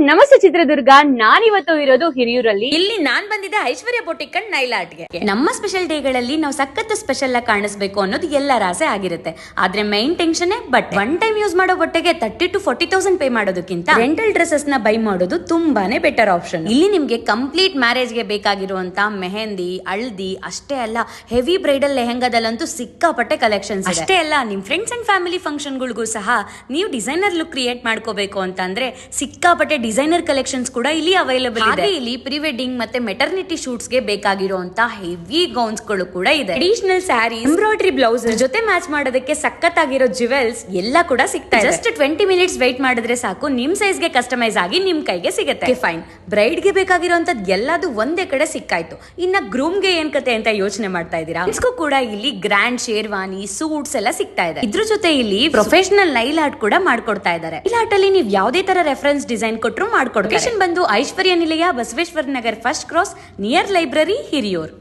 ನಮಸ್ತೆ ಚಿತ್ರದುರ್ಗ. ನಾನಿವತ್ತು ಇರೋದು ಹಿರಿಯೂರಲ್ಲಿ. ಇಲ್ಲಿ ನಾನ್ ಬಂದಿದ್ದೆ ಐಶ್ವರ್ಯ ಬೊಟಿಕ್ ಅಂಡ್ ನೈಲ್ ಆರ್ಟ್ಗೆ. ನಮ್ಮ ಸ್ಪೆಷಲ್ ಡೇಗಳಲ್ಲಿ ನಾವು ಸಖತ್ ಸ್ಪೆಷಲ್ ಆಗಿ ಕಾಣಿಸ್ಬೇಕು ಅನ್ನೋದು ಎಲ್ಲರ ಆಸೆ ಆಗಿರುತ್ತೆ. ಆದ್ರೆ main tension but one time use ಮಾಡೋ ಬಟ್ಟೆಗೆ 30,000 to 40,000 ಪೇ ಮಾಡೋದಕ್ಕಿಂತ ರೆಂಟಲ್ ಡ್ರೆಸ್ಸಸ್ ನ ಬೈ ಮಾಡೋದು ತುಂಬಾನೇ ಬೆಟರ್ ಆಪ್ಷನ್. ಇಲ್ಲಿ ನಿಮ್ಗೆ ಕಂಪ್ಲೀಟ್ ಮ್ಯಾರೇಜ್ ಗೆ ಬೇಕಾಗಿರುವಂತ ಮೆಹಂದಿ, ಹಳದಿ ಅಷ್ಟೇ ಅಲ್ಲ, ಹೆವಿ ಬ್ರೈಡಲ್ ಲೆಹೆಂಗಾದಲ್ಲಂತೂ ಸಿಕ್ಕಾಪಟ್ಟೆ ಕಲೆಕ್ಷನ್ಸ್. ಅಷ್ಟೇ ಅಲ್ಲ, ನಿಮ್ ಫ್ರೆಂಡ್ಸ್ ಅಂಡ್ ಫ್ಯಾಮಿಲಿ ಫಂಕ್ಷನ್ ಗಳಿಗೂ ಸಹ ನೀವು ಡಿಸೈನರ್ ಲುಕ್ ಕ್ರಿಯೇಟ್ ಮಾಡ್ಕೋಬೇಕು ಅಂತಂದ್ರೆ ಸಿಕ್ಕಾಪಟ್ಟೆ ಡಿಸೈನರ್ ಕಲೆಕ್ಷನ್ಸ್ ಕೂಡ ಇಲ್ಲಿ ಅವೈಲೇಬಲ್ ಇದೆ. ಇಲ್ಲಿ ಪ್ರೀ ವೆಡ್ಡಿಂಗ್ ಮತ್ತೆ ಮೆಟರ್ನಿಟಿ ಶೂಟ್ಸ್ ಗೆ ಬೇಕಾಗಿರುವಂತ ಹೆವಿ ಗೌನ್ಸ್ ಗಳು ಕೂಡ ಇದೆ. ಟ್ರೆಡಿಷನಲ್ ಸ್ಯಾರಿ, ಎಂಬ್ರಾಯ್ಡರಿ ಬ್ಲೌಸ್ ಜೊತೆ ಮ್ಯಾಚ್ ಮಾಡೋದಕ್ಕೆ ಸಖತ್ತಾಗಿರೋ ಜುವೆಲ್ಸ್ ಎಲ್ಲ ಕೂಡ ಸಿಗ್ತಾ ಇದೆ. ಜಸ್ಟ್ 20 ಮಿನಿಟ್ಸ್ ವೇಟ್ ಮಾಡಿದ್ರೆ ಸಾಕು, ನಿಮ್ ಸೈಜ್ ಗೆ ಕಸ್ಟಮೈಸ್ ಆಗಿ ನಿಮ್ ಕೈಗೆ ಸಿಗುತ್ತೆ. ಫೈನ್, ಬ್ರೈಡ್ ಗೆ ಬೇಕಾಗಿರುವಂತದ್ದು ಎಲ್ಲದು ಒಂದೇ ಕಡೆ ಸಿಕ್ಕಾಯ್ತು. ಇನ್ನ ಗ್ರೂಮ್ ಗೆ ಏನ್ ಕತೆ ಅಂತ ಯೋಚನೆ ಮಾಡ್ತಾ ಇದೀರಾ? ಇಸ್ಕೂ ಕೂಡ ಇಲ್ಲಿ ಗ್ರ್ಯಾಂಡ್ ಶೇರ್ವಾನಿ, ಸೂಟ್ಸ್ ಎಲ್ಲ ಸಿಗ್ತಾ ಇದೆ. ಇದ್ರ ಜೊತೆ ಇಲ್ಲಿ ಪ್ರೊಫೆಷನಲ್ ನೈಲ್ ಆರ್ಟ್ ಕೂಡ ಮಾಡ್ಕೊಡ್ತಾ ಇದ್ದಾರೆ. ನೈಲ್ ಆರ್ಟ್ ಅಲ್ಲಿ ನೀವು ಯಾವುದೇ ತರ ರೆಫರೆನ್ಸ್ ಡಿಸೈನ್ ಕೊಟ್ಟರು ಮಾಡ್ಕೊಡ್ತಾರೆ. ಬಂದು ಐಶ್ವರ್ಯ ನಿಲಯ, Basaveshwara Nagar, first cross, near library, Hiriyur.